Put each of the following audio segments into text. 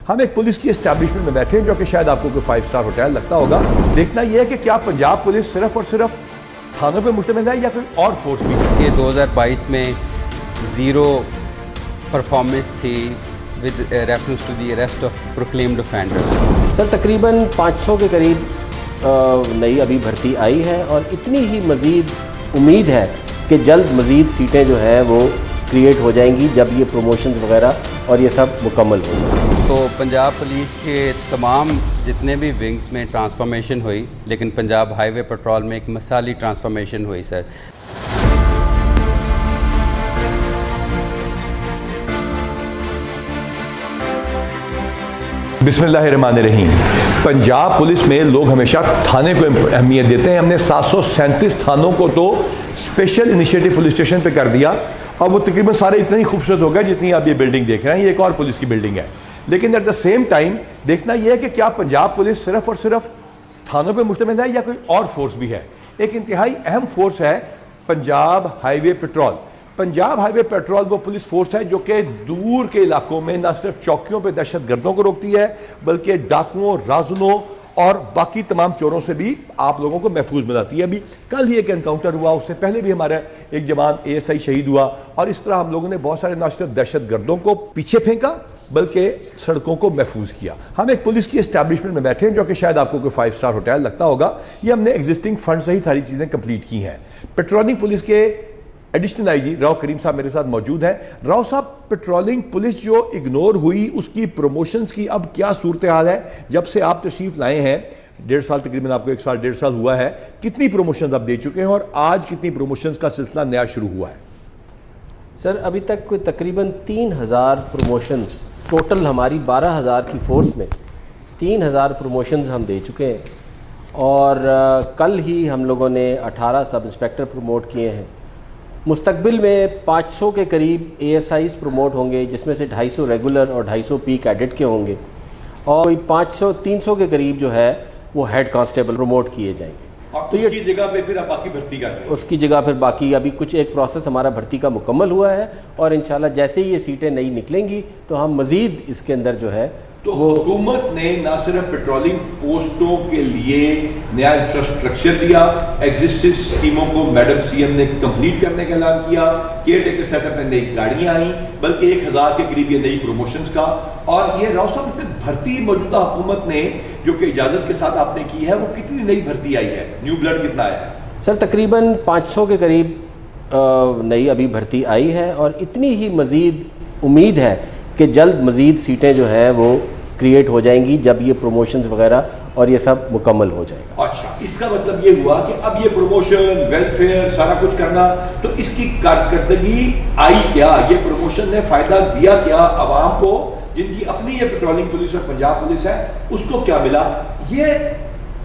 ہم ایک پولیس کی اسٹیبلشمنٹ میں بیٹھے ہیں جو کہ شاید آپ کو کوئی 5 اسٹار ہوٹل لگتا ہوگا. دیکھنا یہ ہے کہ کیا پنجاب پولیس صرف اور صرف تھانوں پہ مشتمل ہے یا کوئی اور فورس بھی ہے. یہ 2022 میں زیرو پرفارمنس تھی with reference to the arrest of proclaimed offenders. Sir تقریباً 500 کے قریب نئی ابھی بھرتی آئی ہے اور اتنی ہی مزید امید ہے کہ جلد مزید سیٹیں جو ہے وہ کریٹ ہو جائیں گی جب یہ پروموشنز وغیرہ اور یہ سب مکمل ہو جائیں. تو پنجاب پولیس کے تمام جتنے بھی ونگز میں ٹرانسفارمیشن ہوئی لیکن پنجاب ہائی وے پٹرول میں ایک مثالی ٹرانسفارمیشن ہوئی سر. بسم اللہ الرحمن الرحیم. پنجاب پولیس میں لوگ ہمیشہ تھانے کو اہمیت دیتے ہیں. ہم نے 737 تھانوں کو تو اسپیشل انیشیٹو پولیس اسٹیشن پہ کر دیا اور وہ تقریباً سارے اتنے ہی خوبصورت ہو گئے جتنی آپ یہ بلڈنگ دیکھ رہے ہیں. یہ ایک اور پولیس کی بلڈنگ ہے. لیکن ایٹ دا سیم ٹائم دیکھنا یہ ہے کہ کیا پنجاب پولیس صرف اور صرف تھانوں پہ مشتمل ہے یا کوئی اور فورس بھی ہے. ایک انتہائی اہم فورس ہے پنجاب ہائی وے پیٹرول. پنجاب ہائی وے پیٹرول وہ پولیس فورس ہے جو کہ دور کے علاقوں میں نہ صرف چوکیوں پہ دہشت گردوں کو روکتی ہے بلکہ ڈاکوؤں، رازنوں اور باقی تمام چوروں سے بھی آپ لوگوں کو محفوظ بناتی ہے. ابھی کل ہی ایک انکاؤنٹر ہوا، اس سے پہلے بھی ہمارا ایک جوان ASI شہید ہوا اور اس طرح ہم لوگوں نے بہت سارے نہ صرف دہشت گردوں کو پیچھے پھینکا بلکہ سڑکوں کو محفوظ کیا. ہم ایک پولیس کی اسٹیبلشمنٹ میں بیٹھے ہیں جو کہ شاید آپ کو کوئی 5 اسٹار ہوٹل لگتا ہوگا. یہ ہم نے ایگزسٹنگ فنڈ سے ہی ساری چیزیں کمپلیٹ کی ہیں. پیٹرولنگ پولیس کے ایڈیشنل IG راؤ کریم صاحب میرے ساتھ موجود ہیں. راؤ صاحب، پیٹرولنگ پولیس جو اگنور ہوئی اس کی پروموشنز کی اب کیا صورتحال ہے؟ جب سے آپ تشریف لائے ہیں 1.5 سال تقریباً، آپ کو 1 سال 1.5 سال ہوا ہے، کتنی پروموشنز آپ دے چکے ہیں اور آج کتنی پروموشنز کا سلسلہ نیا شروع ہوا ہے؟ سر ابھی تک کوئی تقریباً 3000 پروموشنز، ٹوٹل ہماری 12000 کی فورس میں 3000 پروموشنز ہم دے چکے ہیں اور کل ہی ہم لوگوں نے 18 سب انسپیکٹر پروموٹ کیے ہیں. مستقبل میں 500 کے قریب ASIs پروموٹ ہوں گے جس میں سے 250 ریگولر اور 250 پی کیڈٹ کے ہوں گے اور 300 کے قریب جو ہے وہ ہیڈ کانسٹیبل پروموٹ کیے جائیں گے. تو اس کی جگہ پہ پھر آپ باقی بھرتی کر رہے ہیں؟ اس کی جگہ پھر باقی ابھی کچھ ایک پروسیس ہمارا بھرتی کا مکمل ہوا ہے اور انشاءاللہ جیسے ہی یہ سیٹیں نئی نکلیں گی تو ہم مزید اس کے اندر جو ہے تو حکومت نے نہ صرف پیٹرولنگ پوسٹوں کے لیے نیا انفراسٹرکچر دیا، ایگزسٹنگ اسکیموں کو میڈم CM نے کمپلیٹ کرنے کا اعلان کیا، کیئر ٹیکر سیٹ اپ میں نئی گاڑیاں آئیں، بلکہ 1000 کے قریب یہ نئی پروموشنز کا. اور یہ راؤ صاحب اس میں بھرتی موجودہ حکومت نے جو کہ اجازت کے ساتھ آپ نے کی ہے وہ کتنی نئی بھرتی آئی ہے؟ نیو بلڈ کتنا آیا ہے؟ سر تقریباً 500 کے قریب نئی ابھی بھرتی آئی ہے اور اتنی ہی مزید امید ہے کہ جلد مزید سیٹیں جو ہے وہ کریٹ ہو جائیں گی جب یہ پروموشنز وغیرہ اور یہ سب مکمل ہو جائے گا. اچھا، اس کا مطلب یہ ہوا کہ اب یہ پروموشن، ویلفیئر، سارا کچھ کرنا، تو اس کی کارکردگی آئی کیا؟ یہ پروموشن نے فائدہ دیا کیا عوام کو جن کی اپنی یہ پیٹرولنگ پولیس اور پنجاب پولیس ہے؟ اس کو کیا ملا؟ یہ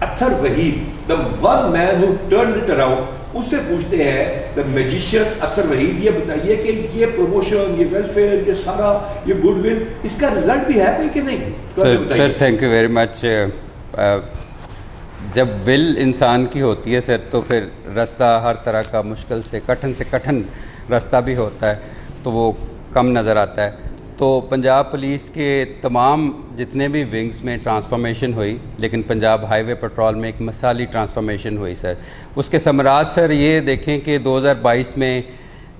اطہر Waheed, the one man who turned it around، اس سے پوچھتے ہیں the magician اطہر وحید، یہ بتائیے کہ یہ پروموشن، یہ ویلفیئر، یہ سارا یہ گڈ ول، اس کا رزلٹ بھی ہے کوئی کہ نہیں؟ Sir thank you very much. جب ول انسان کی ہوتی ہے سر تو پھر راستہ ہر طرح کا مشکل سے کٹھن راستہ بھی ہوتا ہے تو وہ کم نظر آتا ہے. تو پنجاب پولیس کے تمام جتنے بھی ونگز میں ٹرانسفارمیشن ہوئی لیکن پنجاب ہائی وے پٹرول میں ایک مثالی ٹرانسفارمیشن ہوئی سر. اس کے ثمرات سر یہ دیکھیں کہ 2022 میں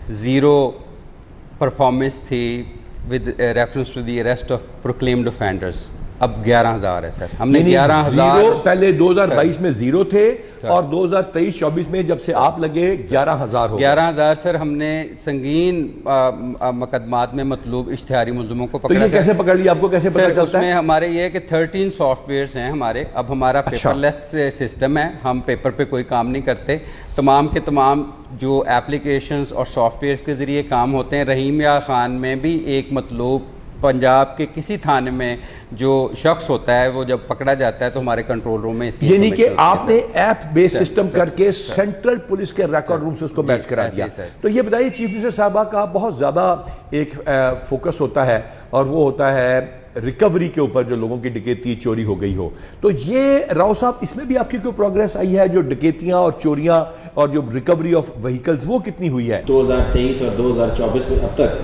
زیرو پرفارمنس تھی with reference to the arrest of proclaimed offenders. اب 11000 ہے سر. ہم نے 11000 پہلے 2022 میں زیرو تھے اور 2023-24 میں جب سے آپ لگے 11000 ہو 11000 سر. ہم نے سنگین مقدمات میں مطلوب اشتہاری ملزموں کو پکڑا. تو یہ کیسے پکڑ لیا؟ آپ کو کیسے پکڑ چلتا ہے؟ اس میں ہمارے یہ ہے کہ 13 سافٹ ویئرز ہیں ہمارے. اب ہمارا پیپر لیس سسٹم ہے، ہم پیپر پہ کوئی کام نہیں کرتے. تمام کے تمام جو اپلیکیشنز اور سافٹ ویئرز کے ذریعے کام ہوتے ہیں. رحیم یار خان میں بھی ایک مطلوب پنجاب کے کسی تھانے میں جو شخص ہوتا ہے وہ جب پکڑا جاتا ہے تو ہمارے کنٹرول روم میں اس کی یعنی کہ آپ نے ایپ بیس سسٹم کر کے سینٹرل پولیس کے ریکارڈ روم سے اس کو میچ کرا دیا. تو یہ بتائیے چیف منسٹر صاحبہ کا بہت زیادہ ایک فوکس ہوتا ہے اور وہ ہوتا ہے ریکوری کے اوپر، جو لوگوں کی ڈکیتی چوری ہو گئی ہو. تو یہ راؤ صاحب اس میں بھی آپ کی کوئی پروگریس آئی ہے؟ جو ڈکیتیاں اور چوریاں اور جو ریکوری آف وہیکلز وہ کتنی ہوئی ہے؟ 2023 اور 2024 میں اب تک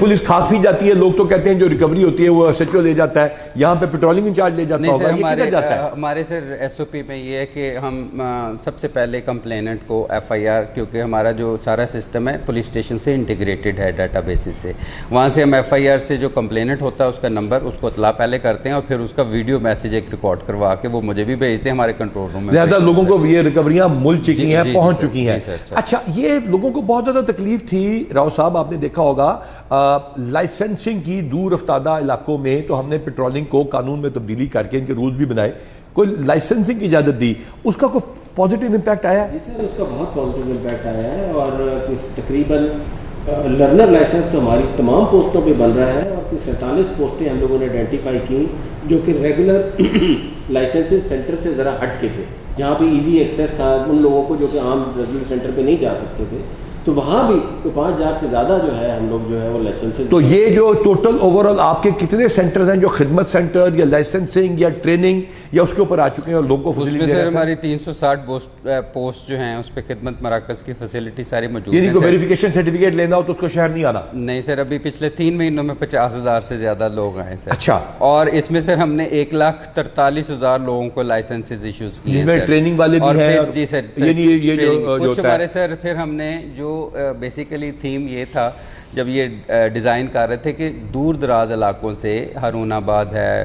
پولیس کھاک بھی جاتی ہے. لوگ تو کہتے ہیں جو ریکوری ہوتی ہے وہ SHO لے جاتا ہے, یہاں پہ پیٹرولنگ انچارج لے جاتا ہوگا, یہ کدھر جاتا ہے؟ ہمارے سر SOP میں یہ ہے کہ ہم سب سے پہلے کمپلیننٹ کو FIR, کیونکہ ہمارا جو سارا سسٹم ہے پولیس اسٹیشن سے انٹیگریٹڈ ہے ڈیٹا بیسز سے, وہاں سے ہم FIR سے جو کمپلیننٹ ہوتا ہے اس کا نمبر اس کو اطلاع پہلے کرتے ہیں اور پھر اس کا ویڈیو میسیج ایک ریکارڈ کروا کے وہ مجھے بھی بھیجتے ہیں ہمارے کنٹرول روم میں. زیادہ لوگوں کو یہ ریکوریاں مل چکی ہیں, پہنچ چکی ہیں. اچھا, یہ لوگوں کو بہت زیادہ تکلیف تھی راؤ صاحب, آپ نے دیکھا ہوگا لائسنسنگ کی دور افتادہ علاقوں میں تو ہم نے پیٹرولنگ کو قانون میں تبدیلی کر کے ان کے رولز بھی بنائے, کوئی لائسنسنگ کی اجازت دی, اس کا کوئی پازیٹیو امپیکٹ آیا؟ جی سر, اس کا بہت پازیٹیو امپیکٹ آیا ہے اور تقریباً لرنر لائسنس تو ہماری تمام پوسٹوں پہ بن رہا ہے اور 47 پوسٹیں ہم لوگوں نے آئیڈینٹیفائی کی جو کہ ریگولر لائسنسنگ سینٹر سے ذرا ہٹ کے تھے, جہاں پہ ایزی ایکسیس تھا ان لوگوں کو جو کہ عام ریگولر سینٹر پہ نہیں جا سکتے تھے, تو وہاں بھی 5,000 سے زیادہ جو ہے ہم لوگ جو ہے وہ لائسنس. تو یہ جو ٹوٹل اوورآل آپ کے کتنے سینٹرز ہیں جو خدمت سینٹر یا لائسنسنگ یا ٹریننگ یا اس کے اوپر آ چکے ہیں اور لوگوں کو اس میں سر ہماری 360 پوسٹ جو ہیں اس پہ خدمت مراکز کی فیسلٹی ساری موجود ہے. یعنی کوئی ویریفیکیشن سرٹیفکیٹ لینا ہو تو اس کو شہر نہیں آنا؟ نہیں سر, ابھی پچھلے 3 مہینوں میں 50,000 سے زیادہ لوگ آئے سر. اچھا, اور اس میں سر ہم نے 1,43,000 لوگوں کو لائسنسز ایشوز کیے جس میں ٹریننگ والے بھی ہیں. جی سر, یہ جو کچھ ہمارے سر پھر ہم نے جو بیسیکلی تھیم یہ تھا جب یہ ڈیزائن کر رہے تھے کہ دور دراز علاقوں سے, ہارون آباد ہے,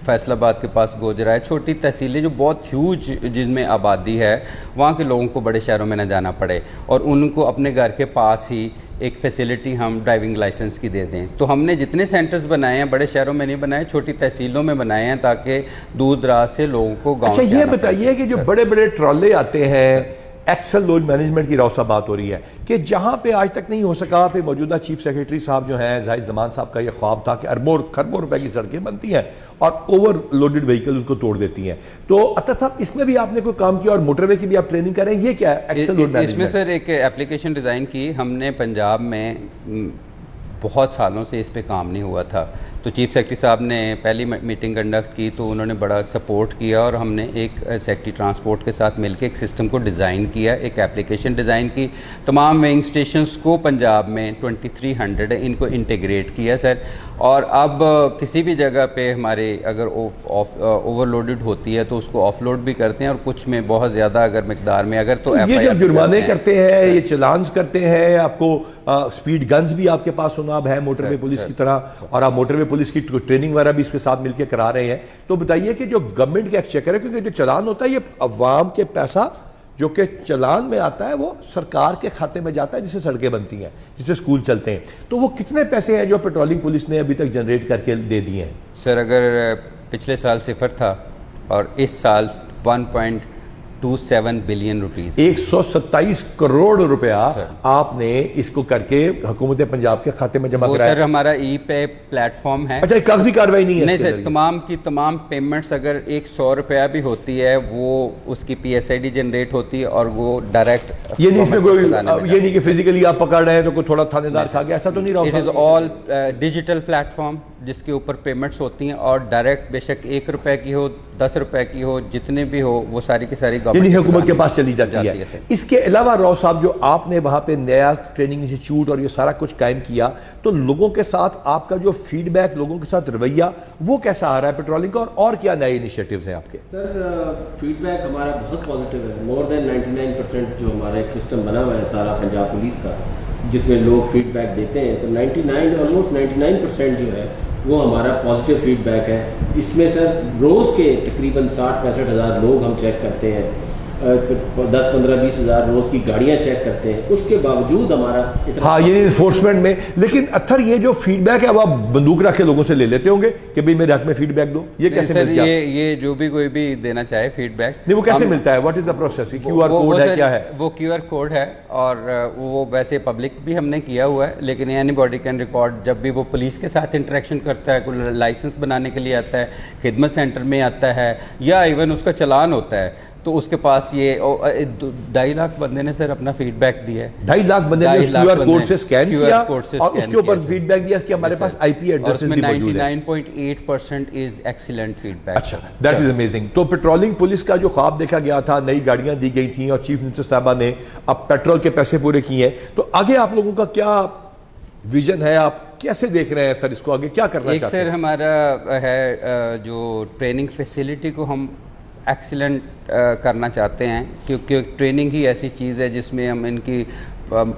فیصل آباد کے پاس گوجرا ہے, چھوٹی تحصیلیں جو بہت ہیوج جن میں آبادی ہے, وہاں کے لوگوں کو بڑے شہروں میں نہ جانا پڑے اور ان کو اپنے گھر کے پاس ہی ایک فیسلٹی ہم ڈرائیونگ لائسنس کی دے دیں. تو ہم نے جتنے سینٹرز بنائے ہیں بڑے شہروں میں نہیں بنائے, چھوٹی تحصیلوں میں بنائے ہیں تاکہ دور دراز سے لوگوں کو گاؤں سے. اچھا, یہ بتائیے کہ جو بڑے بڑے ٹرالے آتے ہیں, ایکسل لوڈ مینجمنٹ کی راؤ صاحب بات ہو رہی ہے کہ جہاں پہ آج تک نہیں ہو سکا, پہ موجودہ چیف سیکریٹری صاحب جو ہیں زاہد زمان صاحب کا یہ خواب تھا کہ اربوں خربوں روپے کی سڑکیں بنتی ہیں اور اوور لوڈڈ وہیکل اس کو توڑ دیتی ہیں. تو عطا صاحب اس میں بھی آپ نے کوئی کام کیا اور موٹر وے کی بھی آپ ٹریننگ کر رہے ہیں, یہ کیا ہے ایکسل لوڈ مینجمنٹ؟ اس میں سر ایک اپلیکیشن ڈیزائن کی ہم نے پنجاب میں, بہت سالوں سے اس پہ کام نہیں ہوا تھا, تو چیف سیکرٹری صاحب نے پہلی میٹنگ کنڈکٹ کی تو انہوں نے بڑا سپورٹ کیا اور ہم نے ایک سیکرٹری ٹرانسپورٹ کے ساتھ مل کے ایک سسٹم کو ڈیزائن کیا, ایک اپلیکیشن ڈیزائن کی, تمام وینگ اسٹیشنز کو پنجاب میں 2300 ان کو انٹیگریٹ کیا سر. اور اب کسی بھی جگہ پہ ہمارے اگر اوور لوڈڈ ہوتی ہے تو اس کو آف لوڈ بھی کرتے ہیں اور کچھ میں بہت زیادہ اگر مقدار میں اگر تو یہ جب جرمانے کرتے ہیں, یہ چلانز کرتے ہیں, آپ کو سپیڈ گنز بھی آپ کے پاس سناب ہے موٹر وے پولیس کی طرح, اور آپ موٹر وے پولیس کی ٹریننگ وغیرہ بھی اس کے ساتھ مل کے کرا رہے ہیں, تو بتائیے کہ جو گورنمنٹ کا ایکسچیکر ہے, کیونکہ جو چلان ہوتا ہے یہ عوام کے پیسہ جو کہ چلان میں آتا ہے وہ سرکار کے کھاتے میں جاتا ہے, جس سے سڑکیں بنتی ہیں, جس سے اسکول چلتے ہیں, تو وہ کتنے پیسے ہیں جو پیٹرولنگ پولیس نے ابھی تک جنریٹ کر کے دے دیے ہیں؟ سر اگر پچھلے سال 0 تھا اور اس سال 1.27 بلین روپیز, 127 کروڑ روپیہ آپ نے اس کو کر کے حکومت پنجاب کے کھاتے میں جمع کرایا. سر ہمارا ای پے پلیٹ فارم ہے. اچھا, کاغذی کاروائی نہیں ہے؟ نہیں سر, تمام کی تمام پیمنٹس اگر 100 روپیہ بھی ہوتی ہے وہ اس کی PSID جنریٹ ہوتی ہے اور وہ ڈائریکٹ, یہ نہیں اس میں کوئی یہ نہیں کہ فزیکلی آپ پکڑ رہے ہیں تو کوئی تھوڑا تھانے دار کھا گیا, ایسا تو نہیں رہا. It is all digital plate form جس کے اوپر پیمنٹس ہوتی ہیں اور ڈائریکٹ بے شک 1 روپے کی ہو 10 روپے کی ہو جتنے بھی ہو وہ ساری کی ساری یعنی حکومت کے پاس چلی جاتی ہے. اس کے علاوہ راؤ صاحب جو آپ نے وہاں پہ نیا ٹریننگ انسٹیٹیوٹ اور یہ سارا کچھ قائم کیا, تو لوگوں کے ساتھ آپ کا جو فیڈ بیک, لوگوں کے ساتھ رویہ وہ کیسا آ رہا ہے پیٹرولنگ کا, اور کیا نئے انیشیٹیوز ہیں آپ کے؟ سر فیڈ بیک ہمارا بہت پازیٹیو ہے. مور دین 99% جو ہمارا ایک سسٹم بنا ہوا ہے سارا پنجاب پولیس کا, جس میں لوگ فیڈ بیک دیتے ہیں, تو 99% جو ہے وہ ہمارا پازیٹیو فیڈ بیک ہے. اس میں سر روز کے تقریباً 60-65 ہزار لوگ ہم چیک کرتے ہیں, 10-15-20 ہزار روز کی گاڑیاں چیک کرتے ہیں, اس کے باوجود ہمارا ہاں یہ انفورسمنٹ میں. لیکن اتھر یہ جو فیڈ بیک ہے وہ آپ بندوق رکھ کے لوگوں سے لے لیتے ہوں گے کہ بھئی میرے حق میں فیڈ بیک دو, یہ کیسے ملتا ہے؟ یہ جو بھی کوئی بھی دینا چاہے فیڈ بیک, نہیں وہ کیسے ملتا ہے؟ What is the process? QR code ہے, کیا ہے وہ QR کوڈ ہے اور وہ ویسے پبلک بھی ہم نے کیا ہوا ہے, لیکن اینی باڈی کین ریکارڈ. جب بھی وہ پولیس کے ساتھ انٹریکشن کرتا ہے, کوئی لائسنس بنانے کے لیے آتا ہے, خدمت سینٹر میں آتا ہے, یا ایون اس کا چلان ہوتا ہے, تو اس کے پاس یہ 2.5 لاکھ بندے نے سر اپنا فیڈ بیک دیا ہے. 2.5 لاکھ بندے نے اس QR کوڈ سے سکین کیا اور اس کے اوپر سر. فیڈ بیک دیا کہ ہمارے پاس IP ایڈریسز بھی موجود ہیں. 99.8% از ایکسیلنٹ فیڈ بیک. اچھا دیٹ از امیزنگ. تو پیٹرولنگ پولیس کا جو خواب دیکھا گیا تھا, نئی گاڑیاں دی گئی تھیں اور چیف منسٹر صاحبہ نے اب پیٹرول کے پیسے پورے کیے ہیں, تو آگے آپ لوگوں کا کیا ویژن ہے, آپ کیسے دیکھ رہے ہیں پھر اس کو آگے کیا کرنا ایک چاہتے ہیں؟ سر ہمارا ہے جو ٹریننگ فیسیلٹی کو ہم ایکسیلنٹ کرنا چاہتے ہیں, کیونکہ ٹریننگ ہی ایسی چیز ہے جس میں ہم ان کی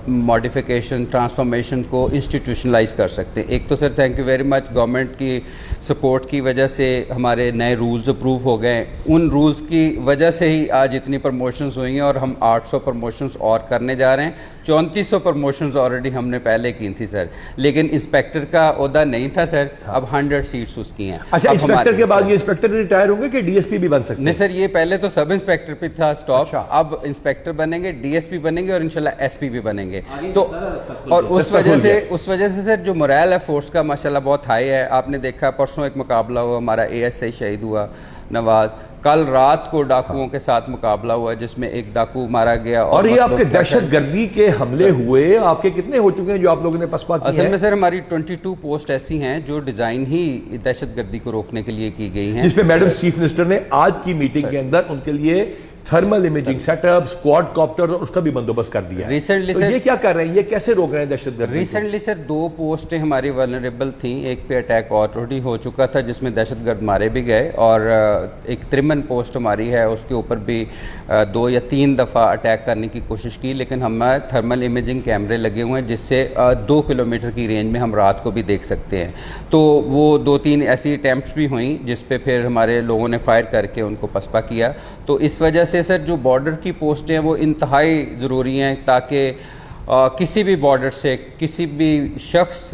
ماڈیفیکیشن ٹرانسفارمیشن کو انسٹیٹیوشنلائز کر سکتے ہیں. ایک تو sir thank you very much, government کی سپورٹ کی وجہ سے ہمارے نئے رولز اپروو ہو گئے ہیں. ان رولز کی وجہ سے ہی آج اتنی پروموشنز ہوئی ہیں اور ہم 800 پروموشنز اور کرنے جا رہے ہیں. 3400 پروموشنز آلریڈی ہم نے پہلے کی تھی سر, لیکن انسپیکٹر کا عہدہ نہیں تھا سر, اب 100 سیٹس اس کی ہیں. اچھا انسپیکٹر کے بعد یہ انسپیکٹر ریٹائر ہوں گے کہ DSP بھی بن سکتے ہیں؟ نہیں سر, یہ پہلے تو سب انسپیکٹر پہ تھا اسٹاپ, اب انسپیکٹر بنیں گے, DSP بنیں گے اور انشاءاللہ SP بھی بنیں گے. تو اور اس وجہ سے سر جو مرائل ہے فورس کا ماشاءاللہ بہت ہائی ہے. آپ نے دیکھا پرسوں ایک مقابلہ ہوا, ہمارا ASI شہید ہوا نواز, کل رات کو ڈاکوؤں کے ساتھ مقابلہ ہوا جس میں ایک ڈاکو مارا گیا. اور یہ آپ کے دہشت گردی کے حملے ہوئے آپ کے کتنے ہو چکے ہیں جو آپ لوگوں نے پسپا کی ہیں؟ اصل میں سر ہماری 22 پوسٹ ایسی ہیں جو ڈیزائن ہی دہشت گردی کو روکنے کے لیے کی گئی ہیں, جس میں میڈم چیف منسٹر نے آج کی میٹنگ کے اندر ان کے لیے thermal imaging set up, quadcopter اور اس کا بھی بندوبست کر دیا ہے. ریسنٹلی تو یہ کیا کر رہے ہیں, یہ کیسے روک رہے ہیں دہشت گردی؟ ریسنٹلی سر 2 پوسٹیں ہماری ولنریبل تھیں, ایک پہ اٹیک آلریڈی ہو چکا تھا جس میں دہشت گرد مارے بھی گئے, اور ایک ترمن پوسٹ ہماری ہے اس کے اوپر بھی 2 یا 3 دفعہ اٹیک کرنے کی کوشش کی, لیکن ہمارے تھرمل امیجنگ کیمرے لگے ہوئے ہیں جس سے 2 کلومیٹر کی رینج میں ہم رات کو بھی دیکھ سکتے ہیں. تو وہ 2-3 ایسی اٹیمپٹس بھی ہوئیں جس پہ پھر ہمارے لوگوں نے فائر کر کے ان کو پسپا کیا. تو اس وجہ سے سر جو بارڈر کی پوسٹیں ہیں وہ انتہائی ضروری ہیں, تاکہ کسی بھی بارڈر سے کسی بھی شخص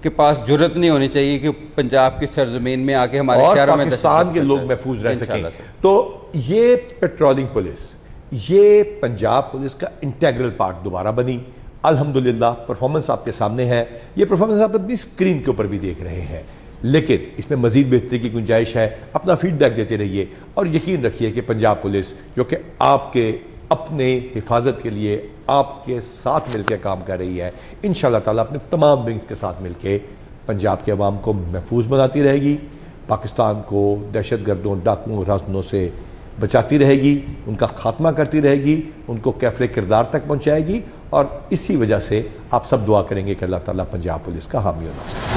کے پاس جرت نہیں ہونی چاہیے کہ پنجاب کی سرزمین میں آ کے ہمارے شہروں میں پاکستان کے لوگ محفوظ رہ سکیں. تو یہ پیٹرولنگ پولیس, یہ پنجاب پولیس کا انٹیگرل پارٹ دوبارہ بنی. الحمدللہ پرفارمنس آپ کے سامنے ہے, یہ پرفارمنس آپ اپنی اسکرین کے اوپر بھی دیکھ رہے ہیں, لیکن اس میں مزید بہتری کی گنجائش ہے. اپنا فیڈ بیک دیتے رہیے اور یقین رکھیے کہ پنجاب پولیس جو کہ آپ کے اپنے حفاظت کے لیے آپ کے ساتھ مل کے کام کر رہی ہے, انشاءاللہ تعالیٰ اپنے تمام ونگز کے ساتھ مل کے پنجاب کے عوام کو محفوظ بناتی رہے گی, پاکستان کو دہشت گردوں, ڈاکوؤں, رازدنوں سے بچاتی رہے گی, ان کا خاتمہ کرتی رہے گی, ان کو کیفر کردار تک پہنچائے گی. اور اسی وجہ سے آپ سب دعا کریں گے کہ اللہ تعالیٰ پنجاب پولیس کا حامی ہونا.